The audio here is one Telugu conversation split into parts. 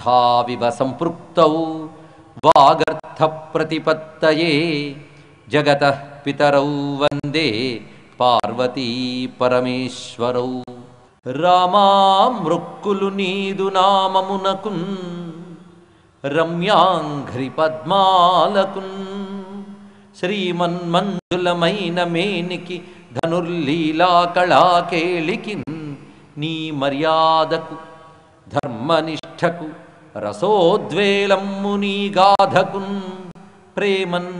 తథావివ సంపృక్తౌ వాగర్థ ప్రతిపత్తయే జగతః పితరౌ వందే పార్వతీ పరమేశ్వరౌ. రామా మృక్కులు నీదు నామమునకున్ రమ్యాంఘ్రి పద్మాలకున్ శ్రీమన్మంజులమైన మేనికి ధనుర్లీలా కళాకేళికి నీ మర్యాదకు ధర్మనిష్టకు రసోద్వేలమ్ము నీ గాధకున్ ప్రేమన్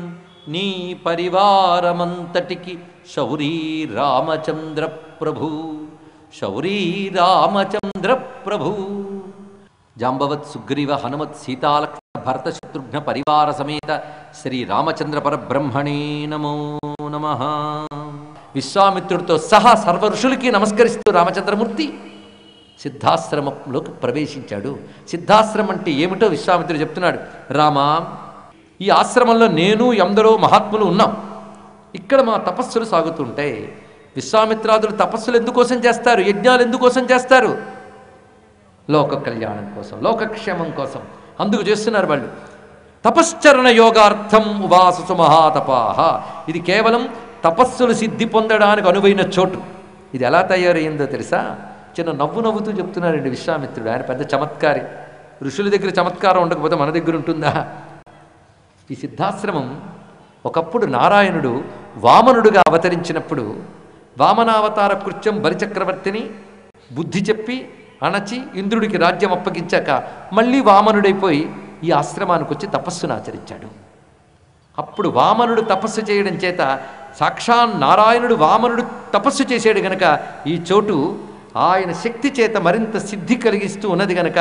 నీ పరివారమంతటికి శౌరీ రామచంద్ర ప్రభు శౌరీ రామచంద్ర ప్రభు. జాంబవత్ సుగ్రీవ హనుమత్ సీతాలక్ష్మణ భరత శత్రుఘ్న పరివార సమేత శ్రీ రామచంద్ర పరబ్రహ్మణే నమో నమః. విశ్వామిత్రుడితో సహా సర్వ ఋషులకి నమస్కరిస్తూ రామచంద్రమూర్తి సిద్ధాశ్రమంలోకి ప్రవేశించాడు. సిద్ధాశ్రమం అంటే ఏమిటో విశ్వామిత్రుడు చెప్తున్నాడు. రామా, ఈ ఆశ్రమంలో నేను ఎందరో మహాత్ములు ఉన్నాం. ఇక్కడ మా తపస్సులు సాగుతుంటాయి. విశ్వామిత్రాదులు తపస్సులు ఎందుకోసం చేస్తారు? యజ్ఞాలు ఎందుకోసం చేస్తారు? లోక కళ్యాణం కోసం, లోకక్షేమం కోసం. అందుకు చేస్తున్నారు వాళ్ళు. తపశ్చరణ యోగార్థం ఉవాససు మహాతపాహ. ఇది కేవలం తపస్సులు సిద్ధి పొందడానికి అనువైన చోటు. ఇది ఎలా తయారయ్యిందో తెలుసా? చిన్న నవ్వు నవ్వుతూ చెప్తున్నారండి విశ్వామిత్రుడు. ఆయన పెద్ద చమత్కారి. ఋషుల దగ్గర చమత్కారం ఉండకపోతే మన దగ్గర ఉంటుందా? ఈ సిద్ధాశ్రమం ఒకప్పుడు నారాయణుడు వామనుడుగా అవతరించినప్పుడు వామనావతార కృత్యం బలిచక్రవర్తిని బుద్ధి చెప్పి అణచి ఇంద్రుడికి రాజ్యం అప్పగించాక మళ్ళీ వామనుడైపోయి ఈ ఆశ్రమానికి వచ్చి తపస్సును ఆచరించాడు. అప్పుడు వామనుడు తపస్సు చేయడం చేత సాక్షాన్ నారాయణుడు వామనుడు తపస్సు చేశాడు గనక ఈ చోటు ఆయన శక్తి చేత మరింత సిద్ధి కలిగిస్తూ ఉన్నది గనక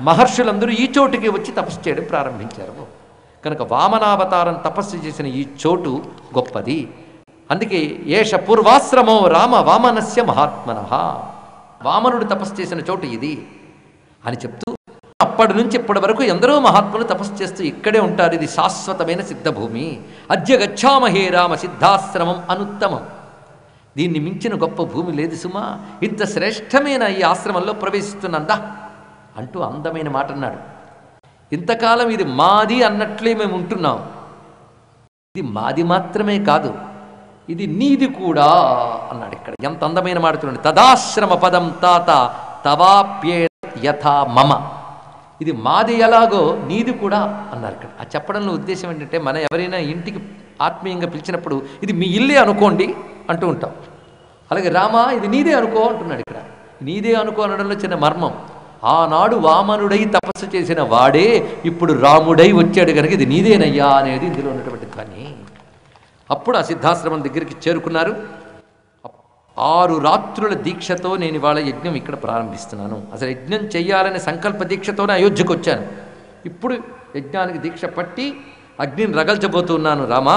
మహర్షులందరూ ఈ చోటుకి వచ్చి తపస్సు చేయడం ప్రారంభించారు. కనుక వామనావతారం తపస్సు చేసిన ఈ చోటు గొప్పది. అందుకే ఏష పూర్వాశ్రమో రామ వామనస్య మహాత్మనః. వామనుడు తపస్సు చేసిన చోటు ఇది అని చెప్తూ అప్పటి నుంచి ఇప్పటి వరకు ఎందరో మహాత్ములు తపస్సు చేస్తూ ఇక్కడే ఉంటారు. ఇది శాశ్వతమైన సిద్ధభూమి. అద్య గచ్చామహే రామ సిద్ధాశ్రమం అనుత్తమం. దీన్ని మించిన గొప్ప భూమి లేదు సుమా. ఇంత శ్రేష్టమైన ఈ ఆశ్రమంలో ప్రవేశిస్తున్నందా అంటూ అందమైన మాట అన్నాడు. ఇంతకాలం ఇది మాది అన్నట్లే మేము ఉంటున్నాం. ఇది మాది మాత్రమే కాదు, ఇది నీది కూడా అన్నాడు. ఇక్కడ ఎంత అందమైన మాట చూడండి. తదాశ్రమ పదం తాత తవాప్యే యథా మమ. ఇది మాది ఎలాగో నీది కూడా అన్నారు. ఇక్కడ ఆ చెప్పడంలో ఉద్దేశం ఏంటంటే, మన ఎవరైనా ఇంటికి ఆత్మీయంగా పిలిచినప్పుడు ఇది మీ ఇల్లే అనుకోండి అంటూ ఉంటాం. అలాగే రామా ఇది నీదే అనుకో అంటున్నాడు. ఇక్కడ నీదే అనుకో అనడంలో చిన్న మర్మం. ఆనాడు వామనుడై తపస్సు చేసిన వాడే ఇప్పుడు రాముడై వచ్చాడు కనుక ఇది నీదేనయ్యా అనేది ఇందులో ఉన్నటువంటి ధ్వని. అప్పుడు ఆ సిద్ధాశ్రమం దగ్గరికి చేరుకున్నారు. 6 రాత్రుల దీక్షతో నేను ఇవాళ యజ్ఞం ఇక్కడ ప్రారంభిస్తున్నాను. అసలు యజ్ఞం చెయ్యాలనే సంకల్ప దీక్షతోనే అయోధ్యకు వచ్చాను. ఇప్పుడు యజ్ఞానికి దీక్ష పట్టి అగ్నిని రగల్చబోతున్నాను. రామా,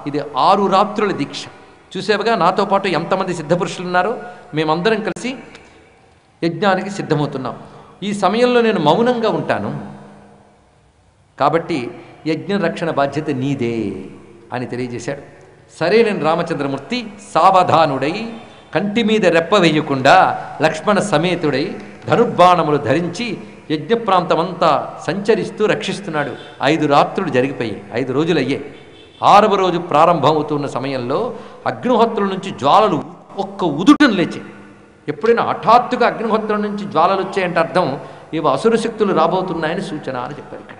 ఇది 6 రాత్రుల దీక్ష. చూసేవగా నాతో పాటు ఎంతమంది సిద్ధపురుషులు ఉన్నారో మేమందరం కలిసి యజ్ఞానికి సిద్ధమవుతున్నాం. ఈ సమయంలో నేను మౌనంగా ఉంటాను కాబట్టి యజ్ఞ రక్షణ బాధ్యత నీదే అని తెలియజేశాడు. సరే, నేను రామచంద్రమూర్తి సావధానుడై కంటి మీద రెప్ప వేయకుండా లక్ష్మణ సమేతుడై ధనుర్బాణములు ధరించి యజ్ఞ ప్రాంతమంతా సంచరిస్తూ రక్షిస్తున్నాడు. 5 రాత్రులు జరిగిపోయాయి. 5 రోజులు అయ్యాయి. 6వ రోజు ప్రారంభమవుతున్న సమయంలో అగ్నిహోత్రుల నుంచి జ్వాలలు ఒక్క ఉదుటం లేచాయి. ఎప్పుడైనా హఠాత్తుగా అగ్నిహోత్రం నుంచి జ్వాలలు వచ్చాయంటే అర్థం ఇవి అసుర శక్తులు రాబోతున్నాయని సూచన అని చెప్పారు. ఇక్కడ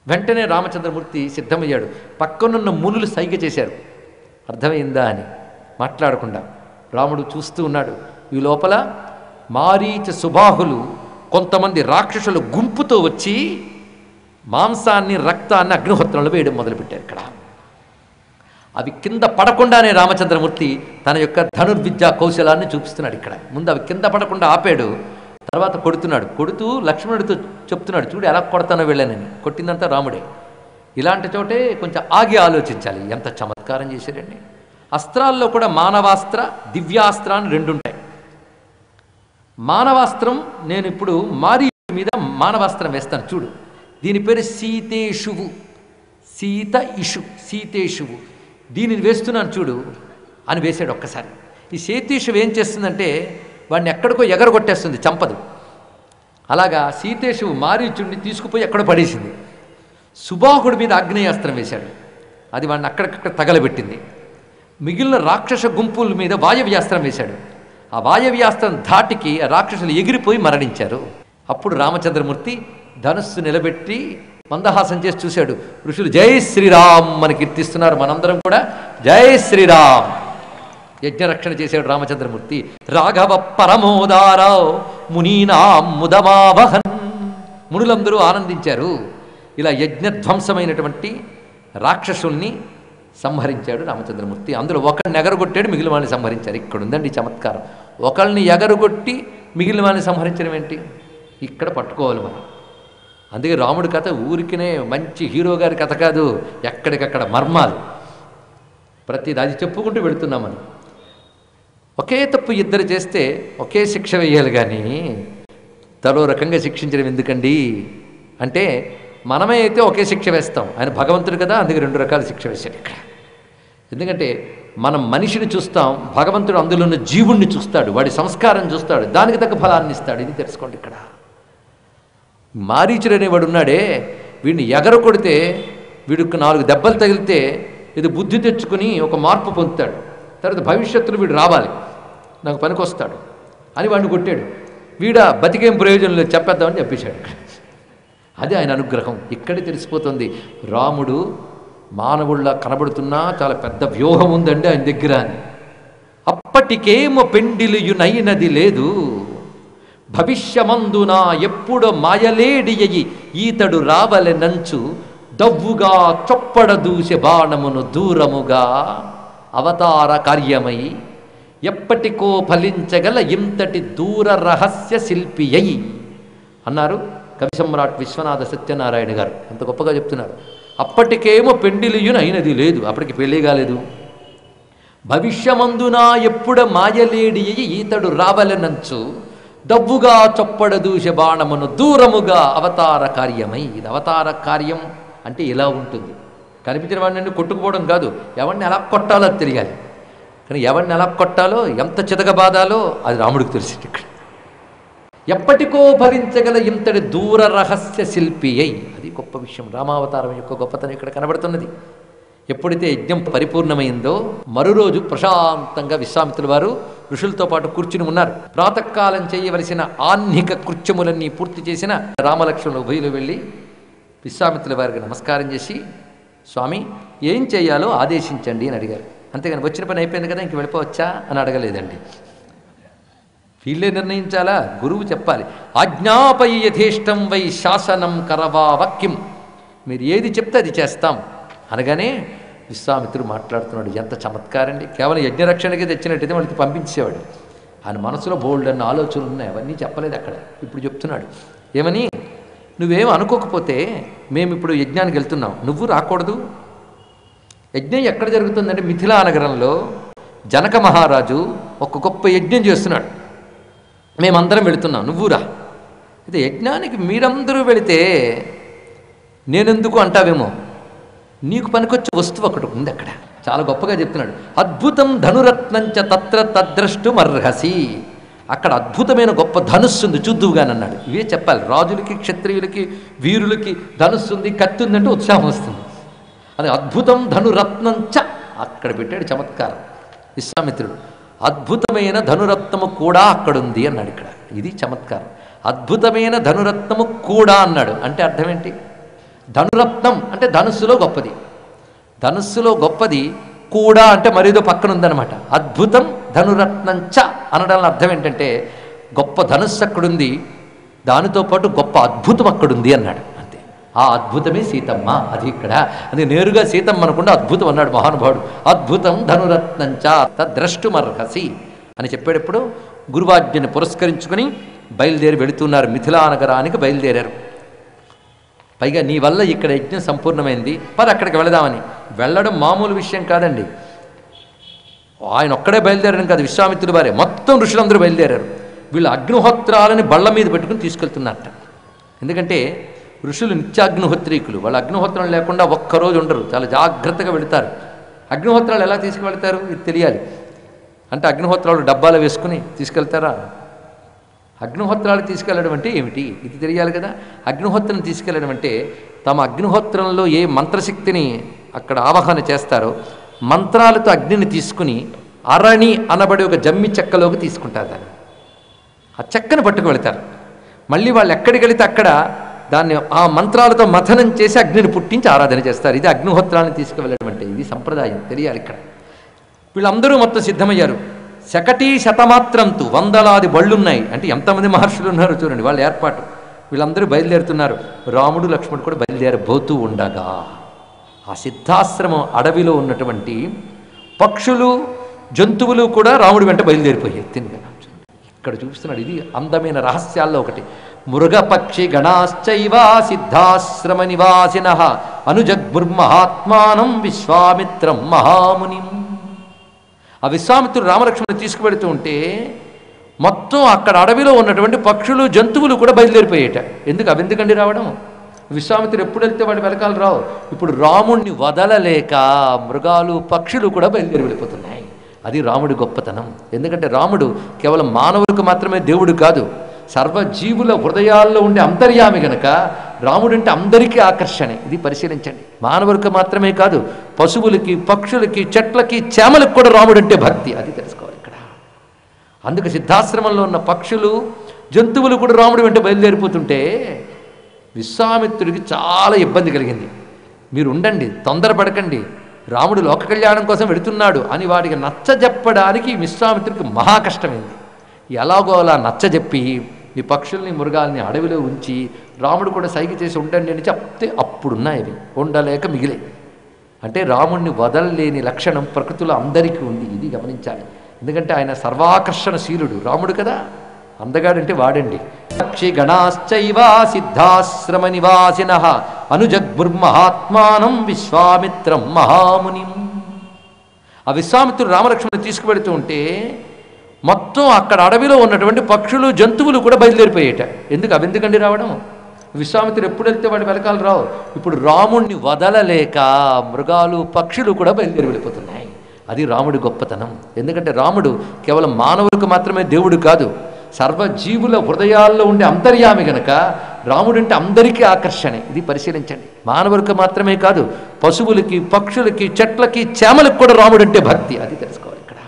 వెంటనే రామచంద్రమూర్తి సిద్ధమయ్యాడు. పక్కనున్న మునులు సైగ చేశారు, అర్థమైందా అని. మాట్లాడకుండా రాముడు చూస్తూ ఉన్నాడు. ఈ లోపల మారీచ సుబాహులు కొంతమంది రాక్షసుల గుంపుతో వచ్చి మాంసాన్ని రక్తాన్ని అగ్నిహోత్రంలో వేయడం మొదలుపెట్టారు. ఇక్కడ అవి కింద పడకుండానే రామచంద్రమూర్తి తన యొక్క ధనుర్విద్యా కౌశలాన్ని చూపిస్తున్నాడు. ఇక్కడ ముందు అవి కింద పడకుండా ఆపాడు, తర్వాత కొడుతున్నాడు. కొడుతూ లక్ష్మణుడితో చెప్తున్నాడు, చూడు ఎలా కొడతానో వెళ్ళానని. కొట్టిందంతా రాముడే. ఇలాంటి చోటే కొంచెం ఆగి ఆలోచించాలి. ఎంత చమత్కారం చేశారండి. అస్త్రాల్లో కూడా మానవాస్త్ర దివ్యాస్త్ర అని 2 ఉంటాయి. మానవాస్త్రం నేను ఇప్పుడు మారీ మీద మానవాస్త్రం వేస్తాను చూడు. దీని పేరు సీతేషువు. సీత ఇషు సీతేషువు. దీనిని వేస్తున్నాను చూడు అని వేశాడు ఒక్కసారి. ఈ సీతేషువు ఏం చేస్తుందంటే వాడిని ఎక్కడికో ఎగరగొట్టేస్తుంది, చంపదు. అలాగా సీతేశువు మారీచుడిని తీసుకుపోయి ఎక్కడో పడేసింది. సుబాహుడి మీద ఆగ్నేయాస్త్రం వేశాడు, అది వాడిని అక్కడికక్కడ తగలబెట్టింది. మిగిలిన రాక్షస గుంపుల మీద వాయవ్యాస్త్రం వేశాడు, ఆ వాయవ్యాస్త్రం ధాటికి ఆ రాక్షసులు ఎగిరిపోయి మరణించారు. అప్పుడు రామచంద్రమూర్తి ధనుస్సు నిలబెట్టి మందహాసం చేసి చూశాడు. ఋషులు జై శ్రీరామ్ అని కీర్తిస్తున్నారు, మనందరం కూడా జై శ్రీరామ్. యజ్ఞరక్షణ చేశాడు రామచంద్రమూర్తి. రాఘవ పరమోదారావు మునీనాం ముదమావహన్, మునులందరూ ఆనందించారు. ఇలా యజ్ఞధ్వంసమైనటువంటి రాక్షసుల్ని సంహరించాడు రామచంద్రమూర్తి. అందులో ఒకరిని ఎగరగొట్టాడు, మిగిలిన వాళ్ళని సంహరించారు. ఇక్కడ ఉందండి చమత్కారం. ఒకళ్ళని ఎగరగొట్టి మిగిలిన వాళ్ళని సంహరించడం ఏంటి? ఇక్కడ పట్టుకోవాలి మనం. అందుకే రాముడి కథ ఊరికినే మంచి హీరో గారి కథ కాదు, ఎక్కడికక్కడ మర్మాలు ప్రతిది అది చెప్పుకుంటూ వెళుతున్నాం మనం. ఒకే తప్పు ఇద్దరు చేస్తే ఒకే శిక్ష వేయాలి, కానీ తలో రకంగా శిక్షించడం ఎందుకండి అంటే, మనమే అయితే ఒకే శిక్ష వేస్తాం, ఆయన భగవంతుడు కదా, అందుకే 2 రకాల శిక్ష వేశాడు ఇక్కడ. ఎందుకంటే మనం మనిషిని చూస్తాం, భగవంతుడు అందులో ఉన్న జీవుణ్ణి చూస్తాడు, వాడి సంస్కారం చూస్తాడు, దానికి తగ్గ ఫలాన్ని ఇస్తాడు. ఇది తెలుసుకోండి. ఇక్కడ మారీచుడు అనేవాడు ఉన్నాడే, వీడిని ఎగర కొడితే వీడికి 4 దెబ్బలు తగిలితే ఇది బుద్ధి తెచ్చుకుని ఒక మార్పు పొందుతాడు. తర్వాత భవిష్యత్తులో వీడు రావాలి, నాకు పనికొస్తాడు అని వాడిని కొట్టాడు. వీడ బతికేం ప్రయోజనం లేదు, చెప్పేద్దామని చెప్పేశాడు. అది ఆయన అనుగ్రహం. ఇక్కడే తెలిసిపోతుంది రాముడు మానవుళ్ళ కనబడుతున్నా చాలా పెద్ద వ్యూహం ఉందండి ఆయన దగ్గర అని. అప్పటికేమో పెండిలియునైనది లేదు, భవిష్యమందున ఎప్పుడో మాయలేడియయి ఈతడు రావలెనంచు దవ్వుగా చొప్పడ దూసె బాణమును దూరముగా అవతార కార్యమై ఎప్పటికో ఫలించగల ఇంతటి దూర రహస్య శిల్పి అయి అన్నారు కవి సమ్రాట్ విశ్వనాథ సత్యనారాయణ గారు. అంత గొప్పగా చెప్తున్నారు. అప్పటికేమో పెండిలియును అయినది లేదు, అప్పటికి పెళ్ళి కాలేదు. భవిష్యమందున ఎప్పుడ మాయలేడి ఈతడు రావలెనంచు దవ్వుగా చొప్పడ దూసె బాణమును దూరముగా అవతార కార్యమై. ఇది అవతార కార్యం అంటే ఇలా ఉంటుంది. కనిపించిన వాడిని కొట్టుకుపోవడం కాదు, ఎవరిని ఎలా కొట్టాలో అది తెలియాలి. కానీ ఎవరిని ఎలా కొట్టాలో, ఎంత చితకబాదాలో అది రాముడికి తెలిసింది. ఇక్కడ ఎప్పటికో భరించగల ఇంతటి దూర రహస్య శిల్పి అయి, అది గొప్ప విషయం. రామావతారం యొక్క గొప్పతనం ఇక్కడ కనబడుతున్నది. ఎప్పుడైతే యజ్ఞం పరిపూర్ణమైందో మరురోజు ప్రశాంతంగా విశ్వామిత్రుల వారు ఋషులతో పాటు కూర్చుని ఉన్నారు. ప్రాతకాలం చేయవలసిన ఆహ్నిక కృత్యములన్నీ పూర్తి చేసిన రామలక్ష్మణులు ఉభయులు వెళ్ళి విశ్వామిత్రుల వారికి నమస్కారం చేసి, స్వామి ఏం చేయాలో ఆదేశించండి అని అడిగారు. అంతేగాని వచ్చిన పని అయిపోయింది కదా ఇంక వెళ్ళిపోవచ్చా అని అడగలేదండి. వీళ్ళే నిర్ణయించాలా, గురువు చెప్పాలి. ఆజ్ఞాపై యథేష్టం వై శాసనం కరవావక్యం, మీరు ఏది చెప్తే అది చేస్తాం అనగానే విశ్వామిత్రుడు మాట్లాడుతున్నాడు. ఎంత చమత్కారండి. కేవలం యజ్ఞరక్షణకి తెచ్చినట్టయితే వాళ్ళకి పంపించేవాడు. ఆయన మనసులో బోల్డ్ అన్న ఆలోచనలు ఉన్నాయి, అవన్నీ చెప్పలేదు అక్కడ. ఇప్పుడు చెప్తున్నాడు ఏమని, నువ్వేం అనుకోకపోతే మేము ఇప్పుడు యజ్ఞానికి వెళ్తున్నాం, నువ్వు రాకూడదు. యజ్ఞం ఎక్కడ జరుగుతుందంటే మిథిలా నగరంలో జనక మహారాజు ఒక గొప్ప యజ్ఞం చేస్తున్నాడు, మేమందరం వెళుతున్నాం, నువ్వు రా. అయితే యజ్ఞానికి మీరందరూ వెళితే నేనెందుకు అంటావేమో, నీకు పనికొచ్చే వస్తువు ఒకటి ఉంది అక్కడ. చాలా గొప్పగా చెప్తున్నాడు. అద్భుతం ధనురత్నంచ తత్ర తద్ద్రష్టుమర్హసి, అక్కడ అద్భుతమైన గొప్ప ధనుస్సు ఉంది చూద్దువుగానన్నాడు. ఇవే చెప్పాలి రాజులకి, క్షత్రియులకి, వీరులకి. ధనుస్సు ఉంది, కత్తి ఉందంటే ఉత్సాహం వస్తుంది. అది అద్భుతం ధనురత్నంచ అక్కడ పెట్టాడు. చమత్కారం విశ్వామిత్రుడు. అద్భుతమైన ధనురత్నము కూడా అక్కడుంది అన్నాడు. ఇక్కడ ఇది చమత్కారం. అద్భుతమైన ధనురత్నము కూడా అన్నాడు అంటే అర్థం ఏంటి? ధనురత్నం అంటే ధనుస్సులో గొప్పది, ధనుస్సులో గొప్పది కూడా అంటే మరేదో పక్కన ఉందన్నమాట. అద్భుతం ధనురత్నంచ అనడంలో అర్థం ఏంటంటే గొప్ప ధనుస్సు అక్కడుంది, దానితో పాటు గొప్ప అద్భుతం అక్కడుంది అన్నాడు. అంతే, ఆ అద్భుతమే సీతమ్మ. అది ఇక్కడ అది నేరుగా సీతమ్మ అనకుండా అద్భుతం అన్నాడు మహానుభావుడు. అద్భుతం ధనురత్నంచ తద్ద్రష్టుమర్హసి అని చెప్పేటప్పుడు గురువాజ్ఞని పురస్కరించుకుని బయలుదేరి వెళుతున్నారు. మిథిలా నగరానికి బయలుదేరారు. పైగా నీ వల్ల ఇక్కడ యజ్ఞం సంపూర్ణమైంది, పద అక్కడికి వెళదామని. వెళ్ళడం మామూలు విషయం కాదండి. ఆయన ఒక్కడే బయలుదేరడం కాదు, విశ్వామిత్రుడి వారే మొత్తం ఋషులందరూ బయలుదేరారు. వీళ్ళు అగ్నిహోత్రాలని బళ్ళ మీద పెట్టుకుని తీసుకెళ్తున్నారట. ఎందుకంటే ఋషులు నిత్యాగ్నిహోత్రీకులు, వాళ్ళు అగ్నిహోత్రం లేకుండా ఒక్కరోజు ఉండరు, చాలా జాగ్రత్తగా వెళుతారు. అగ్నిహోత్రాలు ఎలా తీసుకువెళ్తారు ఇది తెలియాలి. అంటే అగ్నిహోత్రాలు డబ్బాలు వేసుకుని తీసుకెళ్తారా? అగ్నిహోత్రాలు తీసుకెళ్లడం అంటే ఏమిటి ఇది తెలియాలి కదా. అగ్నిహోత్రం తీసుకెళ్లడం అంటే తమ అగ్నిహోత్రంలో ఏ మంత్రశక్తిని అక్కడ ఆవాహన చేస్తారో మంత్రాలతో అగ్నిని తీసుకుని అరణి అనబడి ఒక జమ్మి చెక్కలోకి తీసుకుంటారు. దాన్ని ఆ చెక్కను పట్టుకు వెళతారు. మళ్ళీ వాళ్ళు ఎక్కడికి వెళితే అక్కడ దాన్ని ఆ మంత్రాలతో మథనం చేసి అగ్నిని పుట్టించి ఆరాధన చేస్తారు. ఇది అగ్నిహోత్రాన్ని తీసుకువెళ్ళడం అంటే. ఇది సంప్రదాయం తెలియాలి ఇక్కడ. వీళ్ళందరూ మొత్తం సిద్ధమయ్యారు. శకటీ శతమాత్రంతు, వందలాది బళ్ళున్నాయి. అంటే ఎంతమంది మహర్షులు ఉన్నారో చూడండి వాళ్ళ ఏర్పాటు. వీళ్ళందరూ బయలుదేరుతున్నారు. రాముడు లక్ష్మణుడు కూడా బయలుదేరబోతూ ఉండగా ఆ సిద్ధాశ్రమం అడవిలో ఉన్నటువంటి పక్షులు జంతువులు కూడా రాముడి వెంట బయలుదేరిపోయాయి. తినగా ఇక్కడ చూపిస్తున్నాడు. ఇది అందమైన రహస్యాల్లో ఒకటి. మృగపక్షి గణాశ్చైవ సిద్ధాశ్రమ నివాసిన అనుజగ్ముర్మహాత్మానం విశ్వామిత్రం మహామునిం. ఆ విశ్వామిత్రుడు రామలక్ష్మణుని తీసుకువెడుతూ ఉంటే మొత్తం అక్కడ అడవిలో ఉన్నటువంటి పక్షులు జంతువులు కూడా బయలుదేరిపోయేట. ఎందుకండి రావడం? విశ్వామిత్రుడు ఎప్పుడు వెళ్తే వాడు వెనకాల రావు. ఇప్పుడు రాముణ్ణి వదలలేక మృగాలు పక్షులు కూడా బయలుదేరి వెళ్ళిపోతున్నాయి. అది రాముడి గొప్పతనం. ఎందుకంటే రాముడు కేవలం మానవులకు మాత్రమే దేవుడు కాదు, సర్వజీవుల హృదయాల్లో ఉండే అంతర్యామి గనక రాముడంటే అందరికీ ఆకర్షణ. ఇది పరిశీలించండి. మానవులకు మాత్రమే కాదు, పశువులకి, పక్షులకి, చెట్లకి, చేమలకు కూడా రాముడంటే భక్తి. అది తెలుసుకోవాలి ఇక్కడ. అందుకు సిద్ధాశ్రమంలో ఉన్న పక్షులు జంతువులు కూడా రాముడి వెంట బయలుదేరిపోతుంటే విశ్వామిత్రుడికి చాలా ఇబ్బంది కలిగింది. మీరు ఉండండి, తొందరపడకండి, రాముడు లోక కళ్యాణం కోసం వెళుతున్నాడు అని వాడికి నచ్చజెప్పడానికి విశ్వామిత్రుడికి మహా కష్టమైంది. ఎలాగో అలా నచ్చజెప్పి ఈ పక్షుల్ని మృగాల్ని అడవిలో ఉంచి రాముడు కూడా సైగ చేసి ఉండండి అని చెప్తే అప్పుడున్నాయి అవి ఉండలేక మిగిలే. అంటే రాముడిని వదలలేని లక్షణం ప్రకృతిలో అందరికీ ఉంది. ఇది గమనించాలి. ఎందుకంటే ఆయన సర్వాకర్షణశీలుడు రాముడు కదా. అందగాడంటే వాడండి. పక్షి గణాశ్చైవ సిద్ధాశ్రమ నివాసిన అనుజగ్ముర్మహాత్మానం విశ్వామిత్రం మహామునిం. ఆ విశ్వామిత్రుడు రామలక్ష్మణుని తీసుకువెడుతూ ఉంటే మొత్తం అక్కడ అడవిలో ఉన్నటువంటి పక్షులు జంతువులు కూడా బయలుదేరిపోయేట. ఎందుకండి రావడం? విశ్వామిత్రుడు ఎప్పుడు వెళ్తే వాడు వెనకాల రావు. ఇప్పుడు రాముణ్ణి వదలలేక మృగాలు పక్షులు కూడా బయలుదేరి వెళ్ళిపోతున్నాయి. అది రాముడి గొప్పతనం. ఎందుకంటే రాముడు కేవలం మానవులకు మాత్రమే దేవుడు కాదు, సర్వజీవుల హృదయాల్లో ఉండే అంతర్యామి గనక రాముడంటే అందరికీ ఆకర్షణ. ఇది పరిశీలించండి. మానవులకు మాత్రమే కాదు, పశువులకి, పక్షులకి, చెట్లకి, చేమలకు కూడా రాముడంటే భక్తి. అది తెలుసుకోవాలి ఇక్కడ.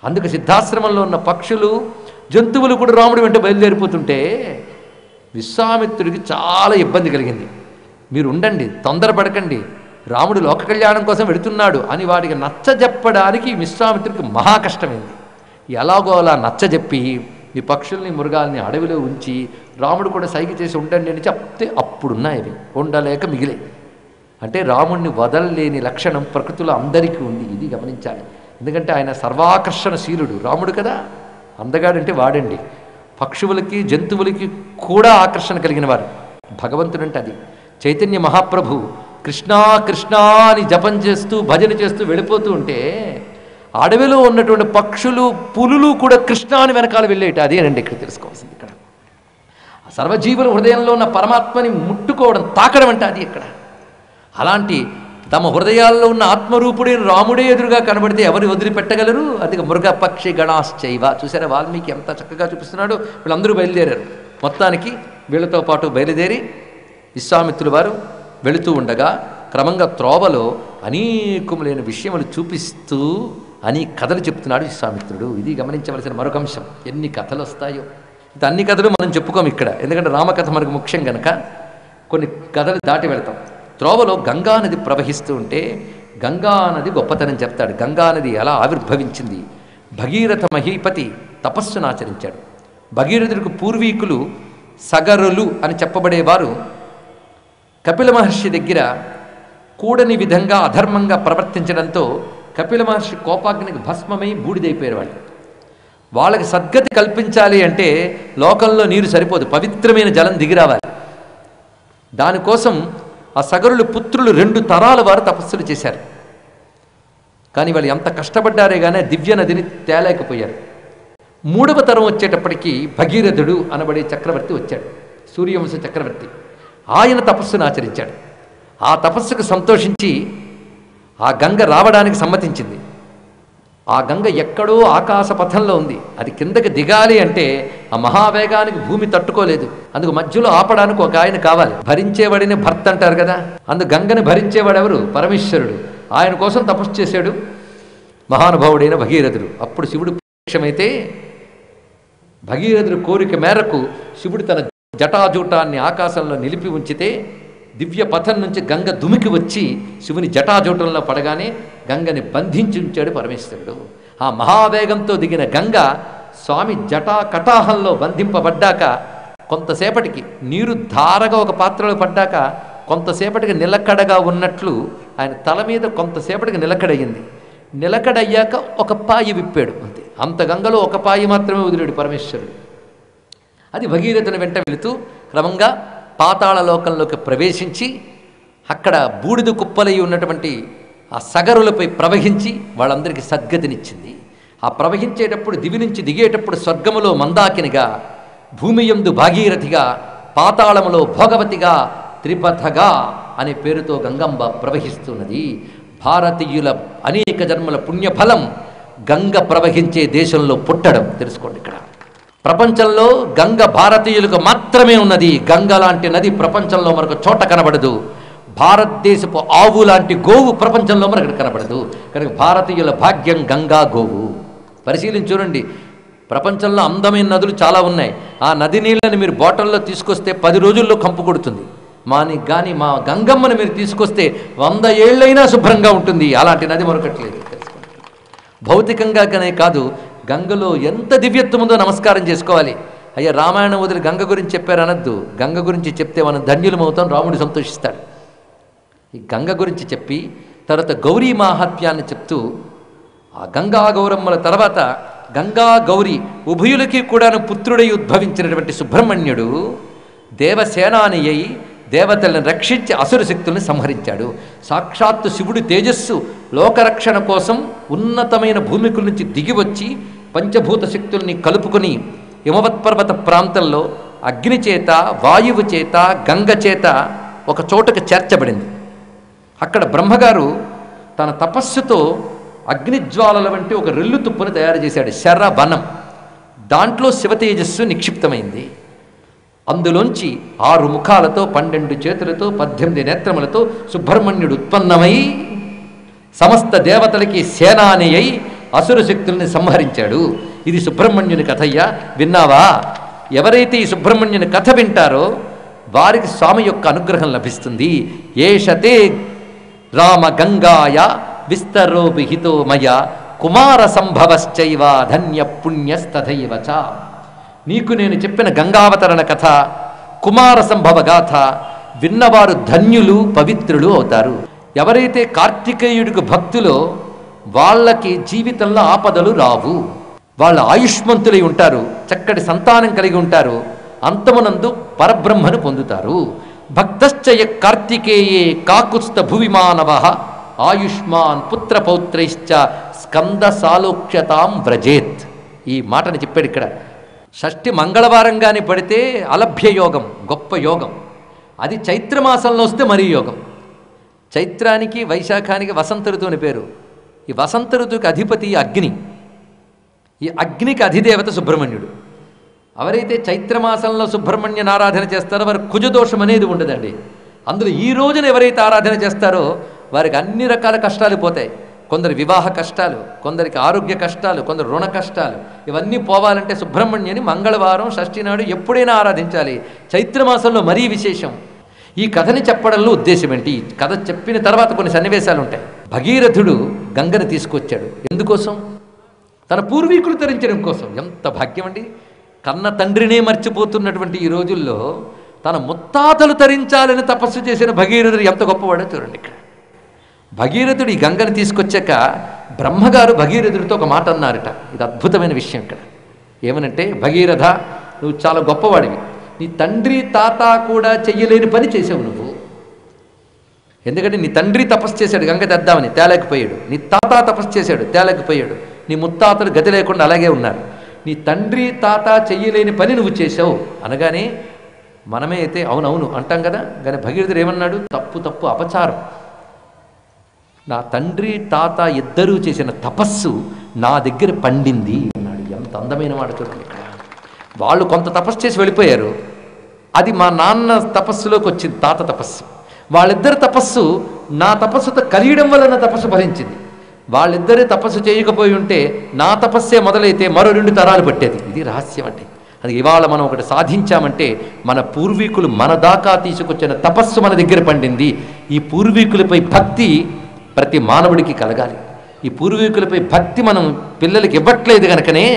అందుకు సిద్ధాశ్రమంలో ఉన్న పక్షులు జంతువులు కూడా రాముడి వెంట బయలుదేరిపోతుంటే విశ్వామిత్రుడికి చాలా ఇబ్బంది కలిగింది. మీరు ఉండండి, తొందరపడకండి, రాముడు లోక కళ్యాణం కోసం వెళుతున్నాడు అని వాడికి నచ్చజెప్పడానికి విశ్వామిత్రుడికి మహా కష్టమైంది. ఎలాగో అలా నచ్చజెప్పి ఈ పక్షుల్ని మృగాల్ని అడవిలో ఉంచి రాముడు కూడా సైగ చేసి ఉండండి అని చెప్తే అప్పుడున్నాయి అవి ఉండలేక మిగిలే. అంటే రాముణ్ణి వదలలేని లక్షణం ప్రకృతిలో అందరికీ ఉంది. ఇది గమనించాలి. ఎందుకంటే ఆయన సర్వాకర్షణశీలుడు రాముడు కదా. అందగాడంటే వాడండి. పక్షువులకి, జంతువులకి కూడా ఆకర్షణ కలిగిన వారు భగవంతుడంటే అది. చైతన్య మహాప్రభు కృష్ణా కృష్ణా అని జపం చేస్తూ భజన చేస్తూ వెళ్ళిపోతూ ఉంటే అడవిలో ఉన్నటువంటి పక్షులు, పులులు కూడా కృష్ణ అని వెనకాల వెళ్ళేట. అదేనండి ఇక్కడ తెలుసుకోవాల్సింది. ఇక్కడ సర్వజీవుల హృదయంలో ఉన్న పరమాత్మని ముట్టుకోవడం, తాకడం అంటే అది ఇక్కడ. అలాంటి తమ హృదయాల్లో ఉన్న ఆత్మరూపుడైన రాముడే ఎదురుగా కనబడితే ఎవరు వదిలిపెట్టగలరు? అది మృగ పక్షి గణాశ్చైవ. చూసారా వాల్మీకి ఎంత చక్కగా చూపిస్తున్నాడు. వీళ్ళందరూ బయలుదేరారు. మొత్తానికి వీళ్ళతో పాటు బయలుదేరి విశ్వామిత్రుల వారు వెళుతూ ఉండగా క్రమంగా త్రోవలో అనేకములైన విషయములు చూపిస్తూ అని కథలు చెప్తున్నాడు విశ్వామిత్రుడు. ఇది గమనించవలసిన మరొక అంశం. ఎన్ని కథలు వస్తాయో. అన్ని కథలు మనం చెప్పుకోము ఇక్కడ, ఎందుకంటే రామకథ మనకు ముఖ్యం కనుక కొన్ని కథలు దాటి వెళతాం. త్రోవలో గంగానది ప్రవహిస్తూ ఉంటే గంగానది గొప్పతనం చెప్తాడు. గంగానది ఎలా ఆవిర్భవించింది. భగీరథ మహీపతి తపస్సును ఆచరించాడు. భగీరథుడికి పూర్వీకులు సగరులు అని చెప్పబడేవారు కపిల మహర్షి దగ్గర కూడని విధంగా అధర్మంగా ప్రవర్తించడంతో కపిల మహర్షి కోపాగ్నికి భస్మమై బూడిదైపోయారు. వాళ్ళకి సద్గతి కల్పించాలి అంటే లోకంలో నీరు సరిపోదు, పవిత్రమైన జలం దిగిరావాలి. దానికోసం ఆ సగరులు పుత్రులు 2 తరాల వారు తపస్సులు చేశారు. కానీ వాళ్ళు ఎంత కష్టపడ్డారే కానీ దివ్య నదిని తేలేకపోయారు. 3వ తరం వచ్చేటప్పటికీ భగీరథుడు అనబడే చక్రవర్తి వచ్చాడు, సూర్యవంశ చక్రవర్తి. ఆయన తపస్సును ఆచరించాడు. ఆ తపస్సుకు సంతోషించి ఆ గంగ రావడానికి సమ్మతించింది. ఆ గంగ ఎక్కడో ఆకాశ పథంలో ఉంది. అది కిందకి దిగాలి అంటే ఆ మహావేగానికి భూమి తట్టుకోలేదు. అందుకు మధ్యలో ఆపడానికి ఒక ఆయన కావాలి. భరించేవాడిని భర్త అంటారు కదా. అందుకు గంగని భరించేవాడు ఎవరు? పరమేశ్వరుడు. ఆయన కోసం తపస్సు చేశాడు మహానుభావుడైన భగీరథుడు. అప్పుడు శివుడు ప్రత్యక్షమైతే భగీరథుడి కోరిక మేరకు శివుడు తన జటాజూటాన్ని ఆకాశంలో నిలిపి ఉంచితే దివ్య పథం నుంచి గంగ దుమికి వచ్చి శివుని జటాజూటంలో పడగానే గంగని బంధించి ఉంచాడు పరమేశ్వరుడు. ఆ మహావేగంతో దిగిన గంగ స్వామి జటా కటాహంలో బంధింపబడ్డాక కొంతసేపటికి నీరు ధారగా ఒక పాత్రలో పడ్డాక కొంతసేపటికి నిలకడగా ఉన్నట్లు ఆయన తల మీద కొంతసేపటికి నిలకడయ్యింది. నిలకడయ్యాక ఒక పాయి విప్పాడు అంతే. అంత గంగలో ఒక పాయి మాత్రమే వదిలాడు పరమేశ్వరుడు. అది భగీరథుని వెంట వెళుతూ క్రమంగా పాతాళ లోకంలోకి ప్రవేశించి అక్కడ బూడిద కుప్పలై ఉన్నటువంటి ఆ సగరులపై ప్రవహించి వాళ్ళందరికీ సద్గతినిచ్చింది. ఆ ప్రవహించేటప్పుడు దివి నుంచి దిగేటప్పుడు స్వర్గములో మందాకినిగా, భూమి యందు భాగీరథిగా, పాతాళములో భోగవతిగా, త్రిపథగా అనే పేరుతో గంగంబ ప్రవహిస్తున్నది. భారతీయుల అనేక జన్మల పుణ్యఫలం గంగ ప్రవహించే దేశంలో పుట్టడం తెలుసుకోండి. ఇక్కడ ప్రపంచంలో గంగ భారతీయులకు మాత్రమే ఉన్నది. గంగ లాంటి నది ప్రపంచంలో మరొక చోట కనబడదు. భారతదేశపు ఆవు లాంటి గోవు ప్రపంచంలో మరొకటి కనబడదు. కనుక భారతీయుల భాగ్యం గంగా గోవు. పరిశీలించి చూడండి, ప్రపంచంలో అందమైన నదులు చాలా ఉన్నాయి. ఆ నది నీళ్ళని మీరు బాటిల్లో తీసుకొస్తే 10 రోజుల్లో కంపు కొడుతుంది. కానీ మా గంగమ్మని మీరు తీసుకొస్తే 100 ఏళ్ళైనా శుభ్రంగా ఉంటుంది. అలాంటి నది మరొకట్లేదు. భౌతికంగానే కాదు, గంగలో ఎంత దివ్యత్వం ఉందో నమస్కారం చేసుకోవాలి. అయ్యా రామాయణం వదిలి గంగ గురించి చెప్పారు అనద్దు. గంగ గురించి చెప్తే మనం ధన్యులమవుతాం, రాముడు సంతోషిస్తాడు. ఈ గంగ గురించి చెప్పి తర్వాత గౌరీ మాహాత్మ్యాన్ని చెప్తూ ఆ గంగా గౌరమ్మల తర్వాత గంగా గౌరీ ఉభయులకి కూడాను పుత్రుడై ఉద్భవించినటువంటి సుబ్రహ్మణ్యుడు దేవసేనాని అయి దేవతలను రక్షించి అసుర శక్తుల్ని సంహరించాడు. సాక్షాత్తు శివుడి తేజస్సు లోకరక్షణ కోసం ఉన్నతమైన భూమికుల నుంచి దిగివచ్చి పంచభూత శక్తుల్ని కలుపుకొని హిమవత్పర్వత ప్రాంతంలో అగ్ని చేత, వాయువు చేత, గంగ చేత ఒక చోటకు చేర్చబడింది. అక్కడ బ్రహ్మగారు తన తపస్సుతో అగ్నిజ్వాలల వంటి ఒక రెల్లు తుప్పును తయారు చేశాడు, శరవనం. దాంట్లో శివతేజస్సు నిక్షిప్తమైంది. అందులోంచి 6 ముఖాలతో 12 చేతులతో 18 నేత్రములతో సుబ్రహ్మణ్యుడు ఉత్పన్నమై సమస్త దేవతలకి సేనాని అయి అసుర శక్తుల్ని సంహరించాడు. ఇది సుబ్రహ్మణ్యుని కథయ్యా, విన్నావా? ఎవరైతే ఈ సుబ్రహ్మణ్యుని కథ వింటారో వారికి స్వామి యొక్క అనుగ్రహం లభిస్తుంది. ఏషతే రామ గంగాయ విస్తరో విహితో మయ కుమార సంభవశ్చైవ ధన్య పుణ్యస్తథైవచ. నీకు నేను చెప్పిన గంగావతరణ కథ, కుమార సంభవ గాథ విన్నవారు ధన్యులు, పవిత్రులు అవుతారు. ఎవరైతే కార్తికేయుడికి భక్తులో వాళ్ళకి జీవితంలో ఆపదలు రావు. వాళ్ళ ఆయుష్మంతులై ఉంటారు, చక్కటి సంతానం కలిగి ఉంటారు, అంతమునందు పరబ్రహ్మను పొందుతారు. భక్తశ్చయ కార్తికేయే కాకుత్స్థ భువిమానవ ఆయుష్మాన్ పుత్రపౌత్రైశ్చ స్కంద సాలోక్ష్యతాం వ్రజేత్. ఈ మాటని చెప్పాడు ఇక్కడ. షష్ఠి మంగళవారం కానీ పడితే అలభ్య యోగం, గొప్ప యోగం. అది చైత్రమాసంలో వస్తే మరీ యోగం. చైత్రానికి వైశాఖానికి వసంత ఋతువు అని పేరు. ఈ వసంత ఋతువుకి అధిపతి అగ్ని. ఈ అగ్నికి అధిదేవత సుబ్రహ్మణ్యుడు. ఎవరైతే చైత్రమాసంలో సుబ్రహ్మణ్యుని ఆరాధన చేస్తారో వారికి కుజదోషం అనేది ఉండదండి. అందులో ఈ రోజున ఎవరైతే ఆరాధన చేస్తారో వారికి అన్ని రకాల కష్టాలు పోతాయి. కొందరు వివాహ కష్టాలు, కొందరికి ఆరోగ్య కష్టాలు, కొందరు రుణ కష్టాలు. ఇవన్నీ పోవాలంటే సుబ్రహ్మణ్యుని మంగళవారం షష్ఠి నాడు ఎప్పుడైనా ఆరాధించాలి. చైత్రమాసంలో మరీ విశేషం. ఈ కథని చెప్పడంలో ఉద్దేశం ఏంటి? ఈ కథ చెప్పిన తర్వాత కొన్ని సన్నివేశాలు ఉంటాయి. భగీరథుడు గంగను తీసుకొచ్చాడు. ఎందుకోసం? తన పూర్వీకులు తరించడం కోసం. ఎంత భాగ్యం అండి! కన్న తండ్రినే మర్చిపోతున్నటువంటి ఈ రోజుల్లో తన ముత్తాతలు తరించాలని తపస్సు చేసిన భగీరథుడు ఎంత గొప్పవాడో చూడండి. ఇక్కడ భగీరథుడు ఈ గంగను తీసుకొచ్చాక బ్రహ్మగారు భగీరథుడితో ఒక మాట అన్నారట. ఇది అద్భుతమైన విషయం. ఇక్కడ ఏమనంటే, భగీరథ, నువ్వు చాలా గొప్పవాడివి. నీ తండ్రి తాత కూడా చెయ్యలేని పని చేసావు నువ్వు. ఎందుకంటే నీ తండ్రి తపస్సు చేశాడు గంగ తెద్దామని, తేలేకపోయాడు. నీ తాత తపస్సు చేశాడు, తేలేకపోయాడు. నీ ముత్తాతలు గతి లేకుండా అలాగే ఉన్నారు. నీ తండ్రి తాత చెయ్యలేని పని నువ్వు చేసావు అనగానే మనమే అయితే అవునవును అంటాం కదా. కానీ భగీరథుడు ఏమన్నాడు? తప్పు తప్పు, అపచారం. నా తండ్రి తాత ఇద్దరూ చేసిన తపస్సు నా దగ్గర పండింది అన్నాడు. ఎంత అందమైన మాట చూడండి. ఇక్కడ వాళ్ళు కొంత తపస్సు చేసి వెళ్ళిపోయారు, అది మా నాన్న తపస్సులోకి వచ్చింది, తాత తపస్సు. వాళ్ళిద్దరి తపస్సు నా తపస్సుతో కలియడం వల్ల నా తపస్సు ఫలించింది. వాళ్ళిద్దరే తపస్సు చేయకపోయి ఉంటే నా తపస్సే మొదలైతే మరో 2 తరాలు పట్టేది. ఇది రహస్యం అంటే. అది ఇవాళ మనం ఒకటి సాధించామంటే మన పూర్వీకులు మన దాకా తీసుకొచ్చిన తపస్సు మన దగ్గర పండింది. ఈ పూర్వీకులపై భక్తి ప్రతి మానవుడికి కలగాలి. ఈ పూర్వీకులపై భక్తి మనం పిల్లలకి ఇవ్వట్లేదు కనుకనే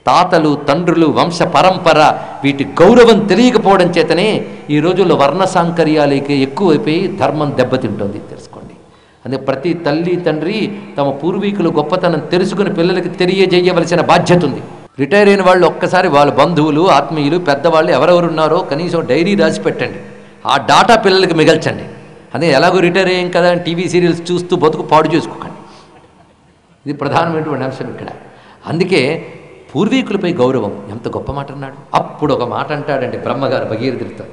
తాతలు తండ్రులు వంశ పరంపర వీటి గౌరవం తెలియకపోవడం చేతనే ఈ రోజుల్లో వర్ణ సాంకర్యాలకి ఎక్కువైపోయి ధర్మం దెబ్బతింటుంది. తెలుసుకోండి. అందుకే ప్రతి తల్లి తండ్రి తమ పూర్వీకులు గొప్పతనం తెలుసుకుని పిల్లలకి తెలియజేయవలసిన బాధ్యత ఉంది. రిటైర్ అయిన వాళ్ళు ఒక్కసారి వాళ్ళ బంధువులు ఆత్మీయులు పెద్దవాళ్ళు ఎవరెవరు ఉన్నారో కనీసం డైరీ రాసి పెట్టండి. ఆ డాటా పిల్లలకి మిగల్చండి. అదే ఎలాగో రిటైర్ అయ్యాం కదా అని టీవీ సీరియల్స్ చూస్తూ బతుకు పాడు చేసుకోకండి. ఇది ప్రధానమైనటువంటి అంశం ఇక్కడ. అందుకే పూర్వీకులపై గౌరవం ఎంత గొప్ప మాట అన్నాడు. అప్పుడు ఒక మాట అంటాడండి బ్రహ్మగారు భగీరథుడితో,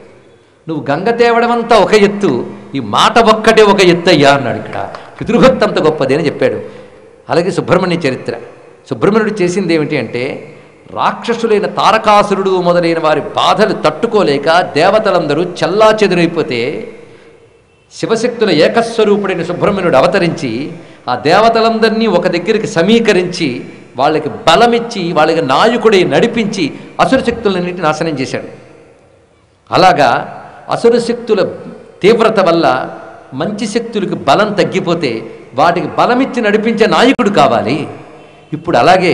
నువ్వు గంగ తేవడమంతా ఒక ఎత్తు, ఈ మాట ఒక్కటే ఒక ఎత్తు అయ్యా అన్నాడు. ఇక్కడ పితృభక్తి అంత గొప్పది అని చెప్పాడు. అలాగే సుబ్రహ్మణ్య చరిత్ర, సుబ్రహ్మణ్యుడు చేసింది ఏమిటి అంటే, రాక్షసులైన తారకాసురుడు మొదలైన వారి బాధలు తట్టుకోలేక దేవతలందరూ చెల్లా చెదురైపోతే శివశక్తుల ఏకస్వరూపుడైన సుబ్రహ్మణ్యుడు అవతరించి ఆ దేవతలందరినీ ఒక దగ్గరికి సమీకరించి వాళ్ళకి బలమిచ్చి వాళ్ళకి నాయకుడై నడిపించి అసుర శక్తులన్నింటినీ నాశనం చేశాడు. అలాగా అసుర శక్తుల తీవ్రత వల్ల మంచి శక్తులకు బలం తగ్గిపోతే వాటికి బలమిచ్చి నడిపించే నాయకుడు కావాలి. ఇప్పుడు అలాగే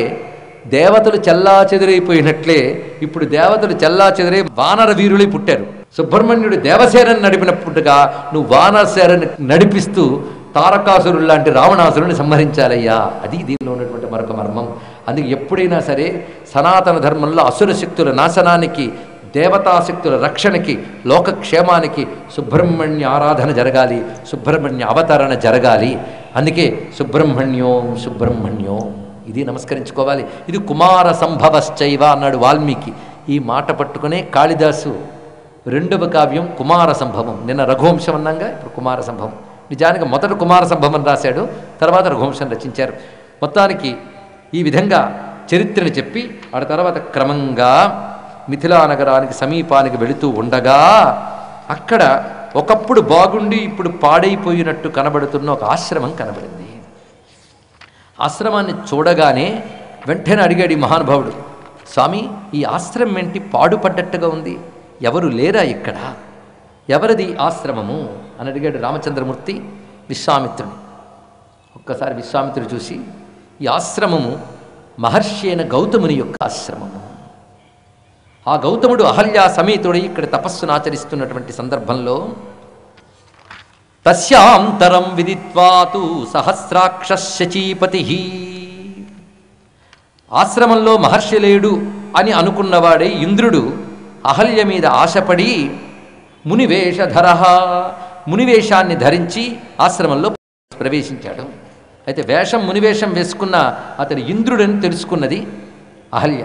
దేవతలు చెల్లా చెదిరైపోయినట్లే ఇప్పుడు దేవతలు చెల్లా చెదిరై వానర వీరులై పుట్టారు. సుబ్రహ్మణ్యుడు దేవసేనని నడిపినప్పుడుగా నువ్వు వానరసేనని నడిపిస్తూ తారకాసురుడు లాంటి రావణాసురుని సంహరించాలయ్యా. అది దీనిలో ఉన్నటువంటి మరొక మర్మం. అందుకే ఎప్పుడైనా సరే సనాతన ధర్మంలో అసుర శక్తుల నాశనానికి, దేవతాశక్తుల రక్షణకి, లోకక్షేమానికి సుబ్రహ్మణ్య ఆరాధన జరగాలి, సుబ్రహ్మణ్య అవతరణ జరగాలి. అందుకే సుబ్రహ్మణ్యోం సుబ్రహ్మణ్యోం ఇది నమస్కరించుకోవాలి. ఇది కుమార సంభవశ్చైవ అన్నాడు వాల్మీకి. ఈ మాట పట్టుకునే కాళిదాసు 2వ కావ్యం కుమార సంభవం. నిన్న రఘువంశం అన్నాగా, ఇప్పుడు కుమార సంభవం. నిజానికి మొదట కుమార సంభవం రాశాడు, తర్వాత రఘువంశం రచించారు. మొత్తానికి ఈ విధంగా చరిత్రను చెప్పి ఆ తర్వాత క్రమంగా మిథిలా నగరానికి సమీపానికి వెళుతూ ఉండగా అక్కడ ఒకప్పుడు బాగుండి ఇప్పుడు పాడైపోయినట్టు కనబడుతున్న ఒక ఆశ్రమం కనబడింది. ఆశ్రమాన్ని చూడగానే వెంటనే అడిగాడు ఈ మహానుభావుడు, స్వామి ఈ ఆశ్రమం ఏంటి పాడుపడ్డట్టుగా ఉంది, ఎవరు లేరా ఇక్కడ, ఎవరిది ఆశ్రమము అని అడిగాడు రామచంద్రమూర్తి విశ్వామిత్రుని. ఒక్కసారి విశ్వామిత్రుడు చూసి, ఈ ఆశ్రమము మహర్షి అయిన గౌతముని యొక్క ఆశ్రమము. ఆ గౌతముడు అహల్యా సమేతుడై ఇక్కడ తపస్సును ఆచరిస్తున్నటువంటి సందర్భంలో తస్యాంతరం విదిత్వాతు సహస్రాక్షశచీపతి, ఆశ్రమంలో మహర్షి లేడు అని అనుకున్నవాడే ఇంద్రుడు అహల్య మీద ఆశపడి మునివేషధర, మునివేషాన్ని ధరించి ఆశ్రమంలో ప్రవేశించాడు. అయితే వేషం మునివేషం వేసుకున్న అతడు ఇంద్రుడని తెలుసుకున్నది అహల్య.